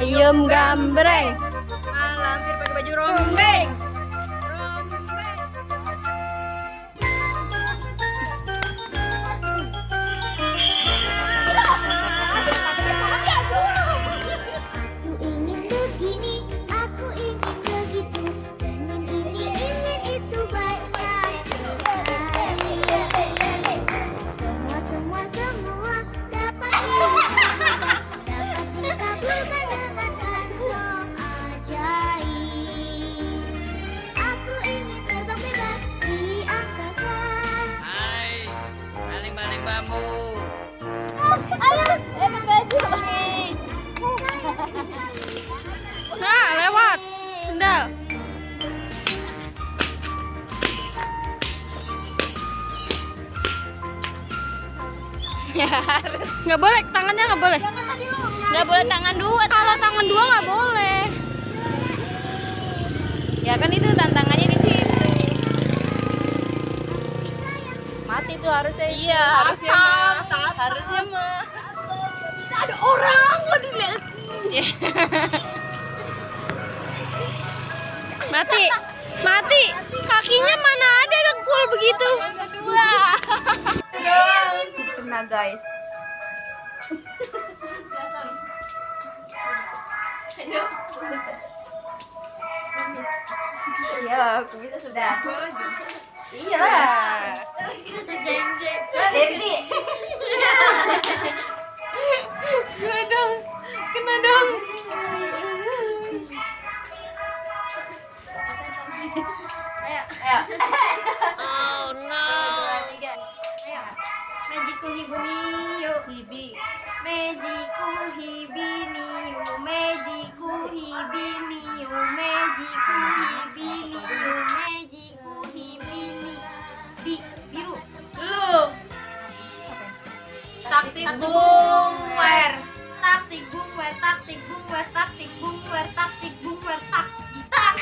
Diem gambreng. Lampir pakai baju rombeng. Aku ingin begini, aku ingin begitu, pengen ini, ingin itu banyak sekali. Semua dapat dikabulkan dengan kantong ajaib. Aku ingin terbang bebas di angkasa. Hai, baling-baling bambu. Nah, lewat. Sendal. Nggak boleh, tangannya nggak boleh. Nggak boleh tangan dua. Kalau tangan dua nggak boleh. Ya kan itu tantangannya di situ. Mati tuh harusnya. Iya, harusnya mah. Harusnya mah. Ada orang, mau dilihat. Mati, mati. Kakinya mana ada dengkul begitu. Kena guys. Iya, aku bisa sudah. Iya. Devi. Kena dong, kena dong. Ayo. Oh no. Mejiku hibuniyo hibi. Mejiku hibiniyo. Mejiku hibiniyo. Mejiku hibiniyo. Mejiku hibini. Biru. Lu. Taktik bungwer. Taktik bungwer. Taktik bungwer. Taktik bungwer. Taktik bungwer. Tak. Tak.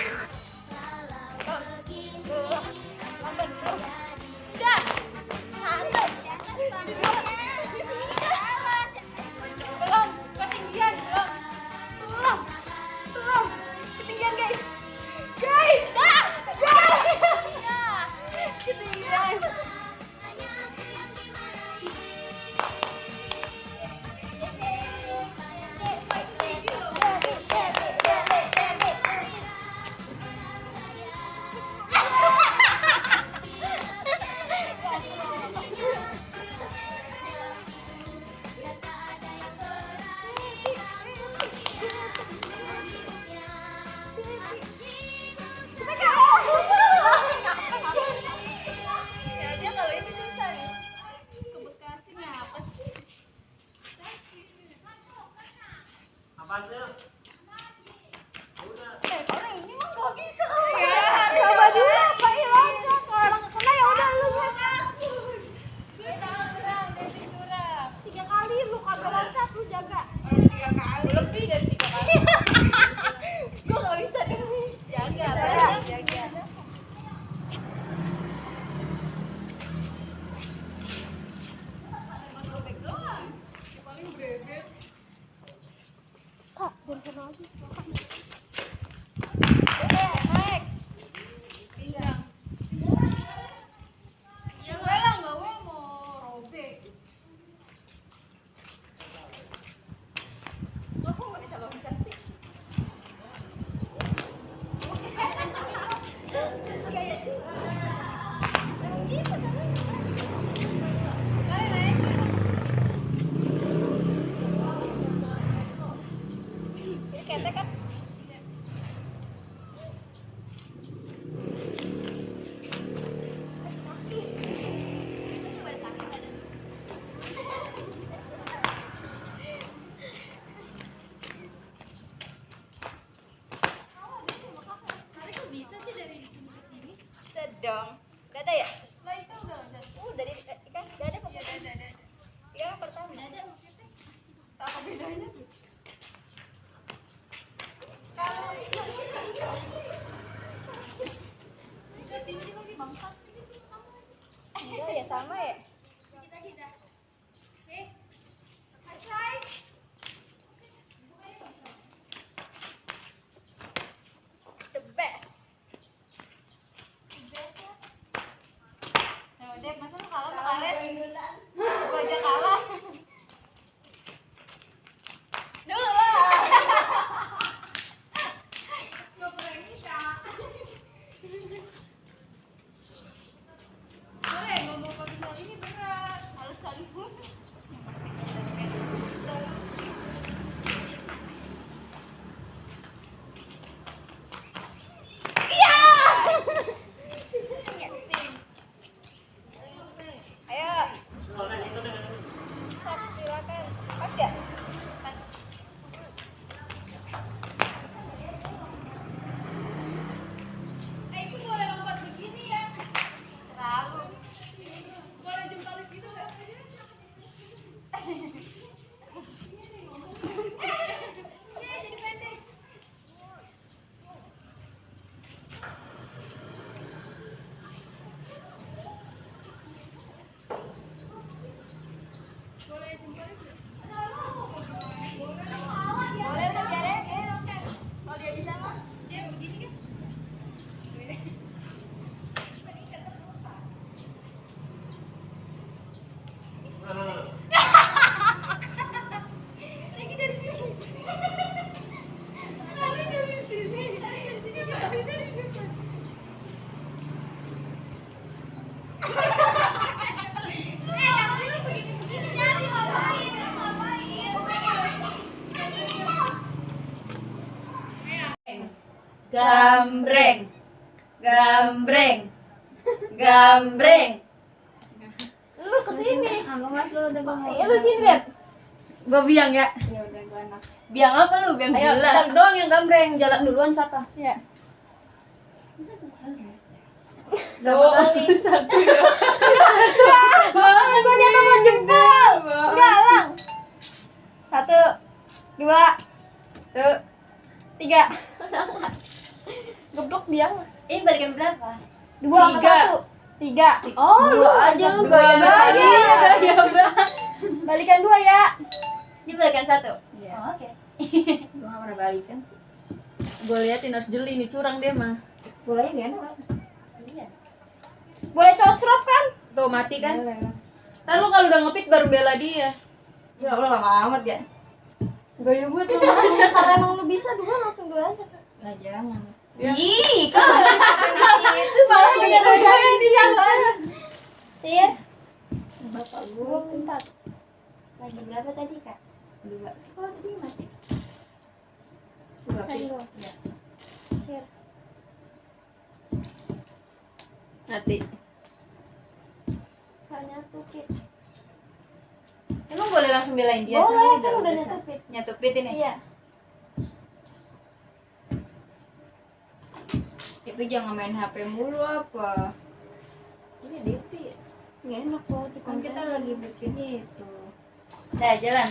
Belum, ketinggian, belum, ketinggian guys, ketinggian. Gambreng. Gambreng. Gambreng. Lu kesini. Mas lu udah ngomong. Lu sini lihat. Gua biang ya. Ya udah gua anak. Biang apa lu? Biang Ayo, gula. tak doang yang gambreng. Jalan duluan siapa? Ya. Berapa kali? Satu ya. Bohong, gua dia mau jempol. Galang. 1, 2, 3. Geblok biang. Ini balikan berapa? 2 sama 3. 1. 3. Oh, lu aja lu Goyang lagi. ya. Balikan 2 ya. Ini balikan 1. Iya. Oh, oke. Gua enggak pernah balikan sih. Gua liatin harus jeli nih, curang dia mah. Boleh enggak enak? Iya. Boleh cocrot kan? Tuh mati kan? Boleh. Ntar lu kalau udah ngepit baru bela dia. Ya Allah lama amat ya. Gaya gue tuh. Kalau emang lu bisa 2 langsung 2 aja. Nah, jangan. Ya. Ih, kok itu malah dengan rencana siang banget. Sir. Bapak gua 4. Lagi berapa tadi, Kak? 2. Kok tadi mati? 2 kilo. Ya. Sir. Mati. Hanya tukit. Emang boleh langsung belain dia? Boleh, kan udah biasa. nyatupit. Nyatupit ini. Iya. Itu jangan main HP mulu apa. Ini DP. Nggak enak kok. Kan kita lagi bikin itu. Dah, jalan.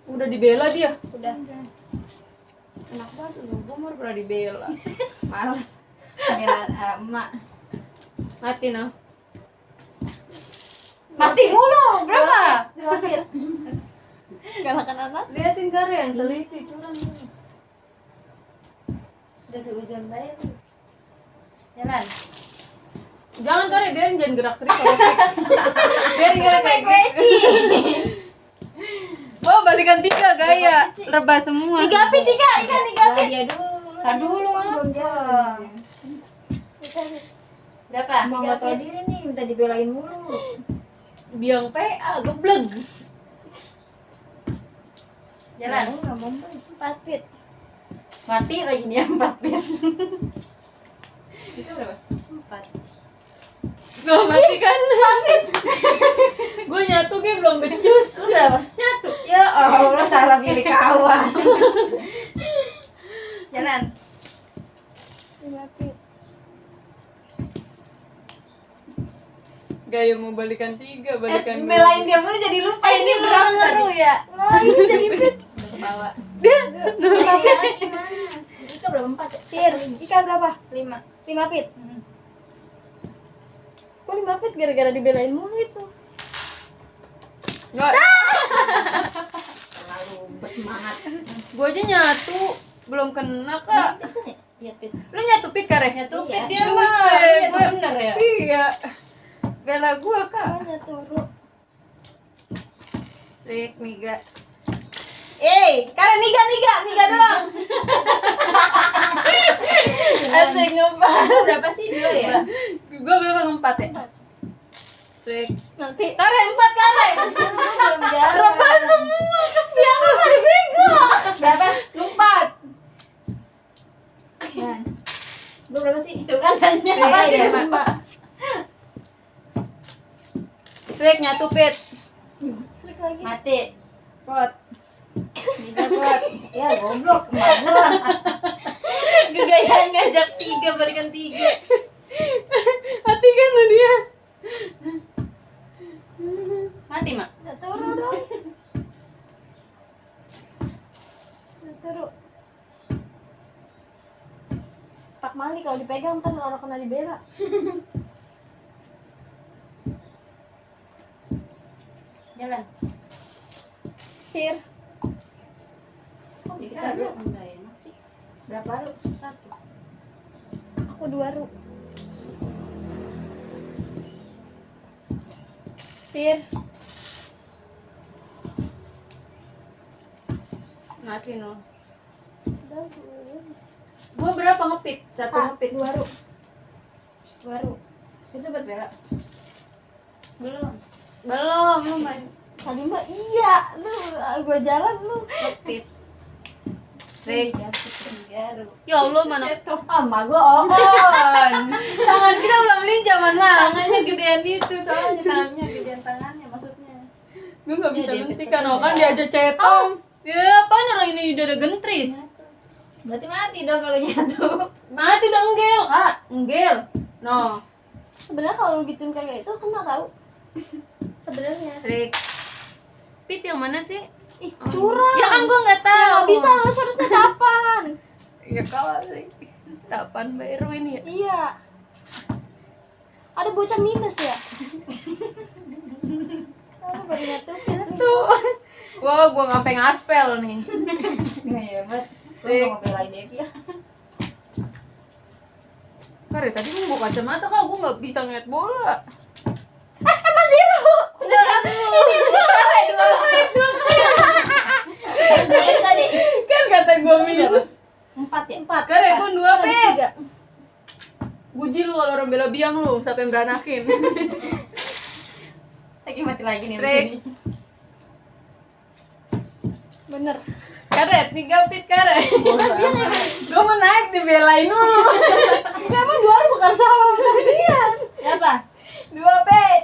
Udah dibela dia. Udah. Enak banget lu, gua mau pernah dibela. Males. Panggilan emak. Mati noh. Mati mulu. Berapa? 2 kilo. Galakan anak. Liatin karya yang teliti, curang ini. Udah sehujan banget tuh. Jalan. Jangan karya, biarin jangan gerak-gerik kalau sih. Biarin gerak kayak gitu. Oh, balikan 3 gaya. Rebah semua. 3 pi 3, ikan 3 pi. Dia dulu. Tar dulu Belum jalan. Berapa? Mau 3 nggak tahu pi. Diri nih, minta dibelain mulu. Biang PA, geblek. Jalan. 4 pit. Mati lagi dia 4 pit. Itu berapa? 4. Gua mati kan? Gua nyatu kayak belum becus. Lu berapa? Nyatu. Ya Allah, salah pilih kawan. Jalan. 5 pit. Gaya mau balikan 3, balikan 2. Belain dia mulu jadi lupa Ini lu ngeru ya? Lah, ini jadi pit. Udah ke bawah. Ika berapa 4 ya? Sir, Ika berapa? 5 pit. Kok 5 feet gara-gara dibelain mulu itu? Nggak. Terlalu bersemangat. Gua aja nyatu, belum kena kak. Iya pit. Lu nyatu pit kare? Nyatu Iya. pit dia Iya, mah. iya, Gua bener ya? Iya. Bela gua kak. Hanya turun. Sik, Miga. Kalian niga doang. Asik ngepas. Berapa sih 2 ya? Gua berapa 4 ya? Sik. Nanti kare 4 kare. Belum jalan. Rebah semua, kesiangan tadi bego. Berapa? 4. Nah. Gua berapa sih? Itu kan tanya. Iya, 5. Sik, nyatu pit. Slik lagi. Mati. Pot. Niga buat. Ya goblok emak gua. Gegayaan ngajak 3, balikan 3. Mati kan lu dia. Mati, Mak. Udah turun dong. Udah turun. Pak Mali kalau dipegang kan orang kena dibela. Jalan. Sir. Kok kita ada? enggak enak sih. Berapa ru? 1. Aku 2 ru. Sir. Mati no. Udah, Gua berapa ngepit? 1 ngepit. 2 ru. 2 ru. Itu buat bela. Belum. Belum, lu main Tadi mah iya, lu gua jalan lu. ngepit. Sik. 3 pit. Garu. Ya Allah, mana Ama gua on. tangan kita ulang lincah mana? Tangannya gedean itu soalnya tangannya maksudnya. Gue nggak bisa Iya, dia hentikan, deket-deket kan ya. dia aja cetong. Ya, apaan orang ini udah ada gentris. Berarti mati dong kalau nyatu. Mati udah enggel, Kak. Enggel. No. Sebenarnya kalau lu gituin kayak itu kena tahu. Sebenarnya. Trik. Pit yang mana sih? Ih, curang. Ya kan gue nggak tahu. Ya, nggak bisa, lu harusnya kapan? Ya kali. Kapan Mbak Erwin ya? Iya. Ada bocah minus ya? Kamu baru nyatuin tuh. Tuh. Wah, gue ngapain ngaspel nih. Nggak hebat. Lu Sik. mau belain Devi ya? Kare tadi gue bawa kacamata, Kak. Gue nggak bisa ngeliat bola. Masih lu. Ini dua tadi. Kan kata gue minus. 4 ya? 4. Kare gue 2 Habis Pit. 3. Buji lu kalau orang bela biang lu sampai beranakin. Lagi mati lagi nih. Trik. Bener. Kare, 3 Pit kare. Gue mau naik dibelain lu. Emang 2 orang bukan sama dia. Berapa? 2 Pit.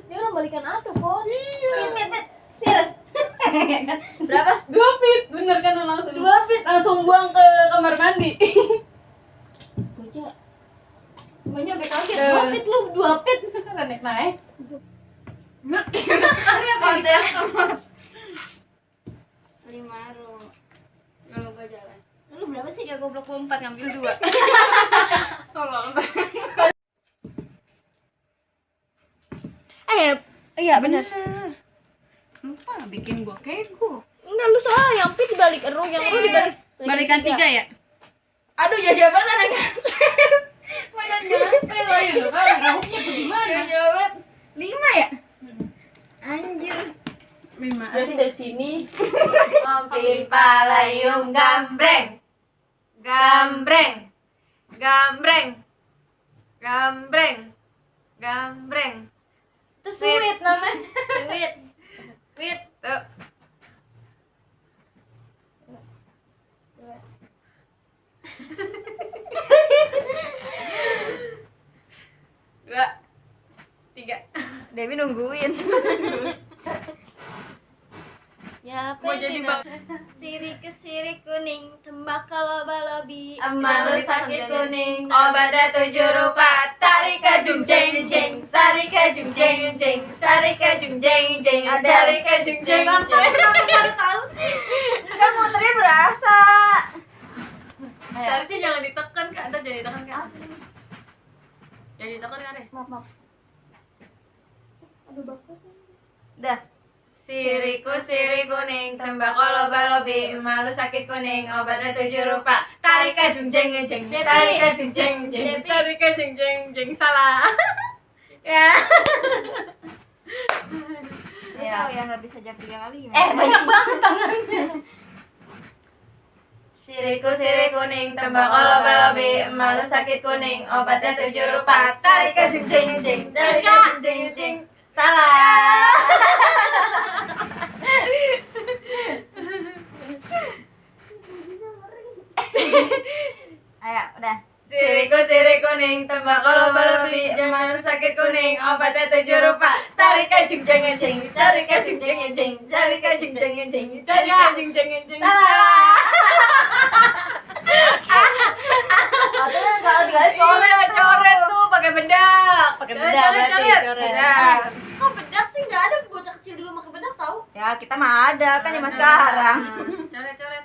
Dia orang balikan aku, Pon. Iya. Sir. Berapa? 2 Pit. Bener kan langsung 2 Pit. Langsung buang ke kamar mandi. Bocah. Semuanya sampai kaget. Eh. 2 pit lu, 2 pit. Naik. Konten. 5 ru. Kalau gue jalan. Lu berapa sih? Ya goblok 4 ngambil 2. Tolong. Iya benar. Lupa bikin gua kego. Enggak, lu salah. Yang pit dibalik ru, yang ru dibalik. Balikan 3 ya? Aduh, jawaban anak ngaspel. Mana ngaspel lo itu kan? Rambutnya gimana? Jawaban 5 ya? Anjir. 5. Berarti dari sini. Mobil palayung gambreng. Gambreng. Gambreng. Gambreng. Gambreng. Itu sweet namanya. Sweet. Sweet. Tuh. Dua. 3. Dewi nungguin. Ya, Mau jadi bang. Siri kuning, tembakau loba-lobi, Emak lu sakit kuning, obatnya 7 rupa. Sarika jung jeng jeng, sarika jung jeng jeng, sarika jung jeng jeng, sarika jung jeng jeng. Baru tahu sih. Kan motornya berasa. Harusnya jangan ditekan Kak, ntar jangan ditekan Kak. Jangan ditekan Kak deh. Maaf. Aduh, bapak. Dah. Siriku siri kuning, tembakau loba-lobi, emak lu sakit kuning, obatnya 7 rupa. Sarika jung jeng jeng, sarika jung jeng jeng, sarika jung jeng jeng. Salah. Ya. Ya, yang nggak bisa jawab 3 kali. Banyak banget tangannya. Siriku siri kuning, tembakau loba-lobi, emak lu sakit kuning, obatnya 7 rupa. Sarika jung jeng jeng, sarika jung jeng jeng. Salah. Ayo, udah. Siriku siri kuning, tembakau loba-lobi, emak lu sakit kuning, obatnya 7 rupa. Sarika jung jeng jeng, sarika jung jeng jeng, sarika jung jeng jeng, sarika jung jeng jeng. Salah. Atau kalau dibalik coret, Coret tuh pakai bedak. Pakai bedak berarti, coret. Bedak. Kok bedak sih nggak ada bocah kecil dulu pakai bedak tahu? Ya kita mah ada kan zaman sekarang. Coret-coret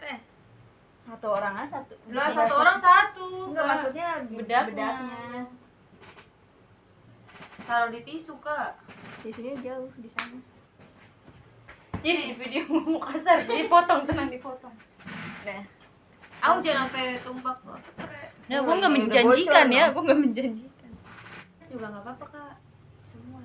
Satu orang aja satu. Lah 1 orang 1. Enggak maksudnya bedaknya. Taruh di tisu, Kak. Tisunya jauh di sana. Jadi di video ngomong kasar, dipotong, tenang dipotong. Udah. Aku jangan sampai tumbak kok. Ya, gua nggak menjanjikan ya, gua nggak menjanjikan. Juga nggak apa-apa, Kak. Semua.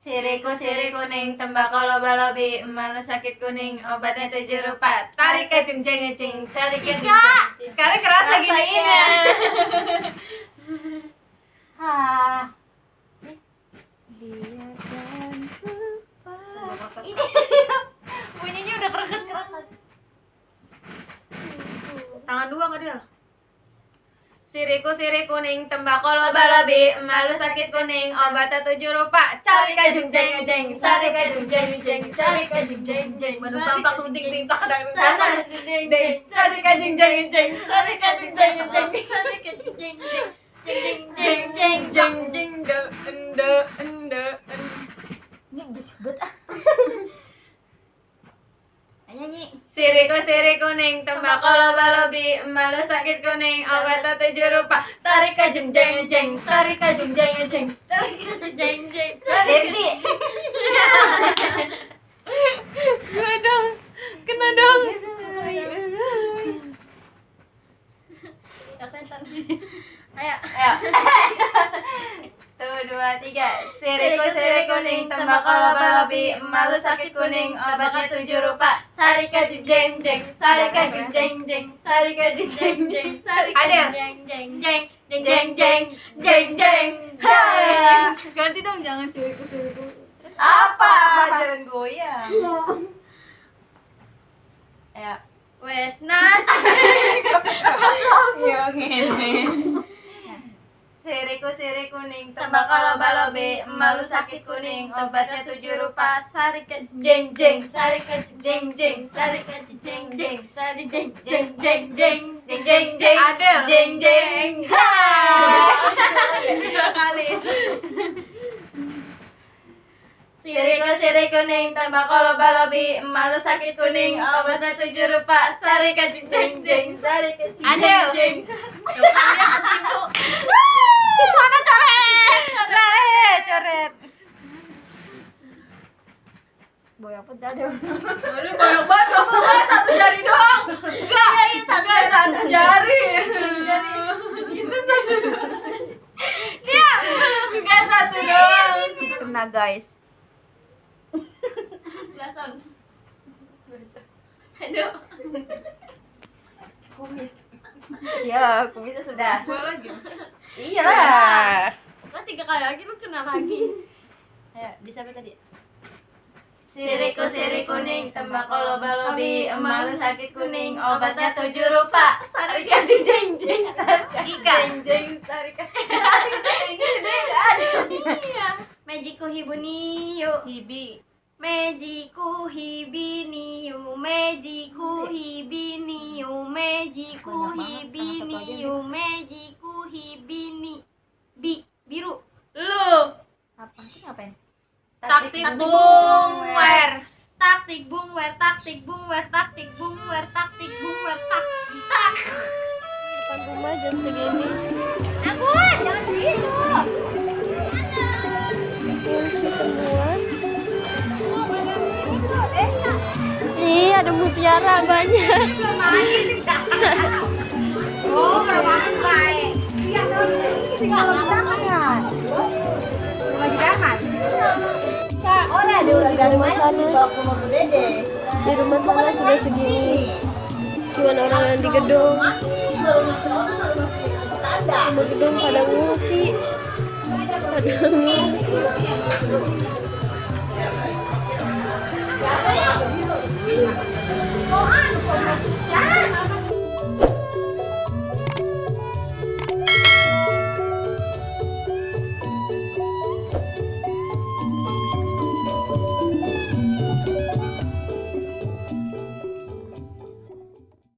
Siriku siri kuning, tembakau loba-lobi, emak lu sakit kuning, obatnya 7 rupa. Tarik ke jung jeng jeng, tarik ke jung jeng jeng. Karena kerasa gininya. Hah. Ini bunyinya udah kereget-kereget. Tangan dua Kadil. Siriku sirih kuning, tembakau loba-lobi, malu sakit kuning, obatnya 7 rupa. Cari kajung jeng jeng, cari kajung jeng jeng, cari kajung jeng jeng. Menumpang plak luding ting plak dang sana deng deng. Cari kajung jeng jeng, cari kajung jeng jeng, cari kajung jeng jeng. Jeng jeng jeng jeng jeng jeng ende ende. Ini berisik banget. Nyanyi. Siriku sirih kuning, tembakau loba-lobi, malu sakit kuning, obatnya 7 rupa. Tarik kajung jeng jeng, tarik kajung jeng jeng, tarik kajung jeng jeng. Devi. Kena dong, kena dong. Ayo, ayo. 1, 2, 3. Siriku sirih kuning, tembakau loba-lobi, malu sakit kuning, obatnya 7 rupa. Sari kajung jeng jeng, sari kajung jeng jeng, sari kajung jeng jeng, sari kajung jeng jeng jeng jeng jeng jeng jeng jeng. Hai. Ganti dong, jangan siriku. Apa? Jangan goyang. Ayo. Wes nas. Yo ngene. Siriku sirih kuning, tembakau loba-lobi, malu sakit kuning, obatnya 7 rupa. Sari kajung jeng jeng, sari kajung jeng jeng, sari kajung jeng jeng, sari jeng jeng jeng jeng jeng jeng jeng. Adel. Jeng jeng. Hai. 2 kali. Siriku sirih kuning, tembakau loba-lobi, malu sakit kuning, obatnya 7 rupa. Sari kajung jeng jeng, sari kajung jeng jeng. Mana coret? Coret. Boy apa tadi? Aduh, banyak banget. Bukan 1 jari doang. Enggak, satu jari. Itu 1 doang. Iya, enggak 1 doang. Kena guys. Langsung. Aduh. Kumis. Ya, kumisnya sudah. Gua lagi. Iya lah. Kan 3 kali lagi lu kena lagi. Ayo, bisa apa tadi? Siriku sirih kuning, tembakau loba-lobi, malu sakit kuning, obatnya 7 rupa. Sari kajung jeng jeng, jeng jeng, sari kajung. Ini sebenarnya nggak ada. Iya. Mejiku hibuniyo. Hibi. Mejiku hibiniyu, mejiku hibiniyu, mejiku hibiniyu, mejiku hibini. Biru. Lu. Apa? Itu ngapain? Taktik bungwer. Taktik bungwer, taktik bungwer, taktik bungwer, taktik bungwer, tak. Depan rumah jam segini. Aku jangan begitu. Polisi semua. Ih, ada mutiara banyak. Oh, permainan baik. Iya, tinggal tangan. Lagi dapat. Di rumah sana sudah segini. Cuman orang-orang di gedung. Di gedung pada ngungsi.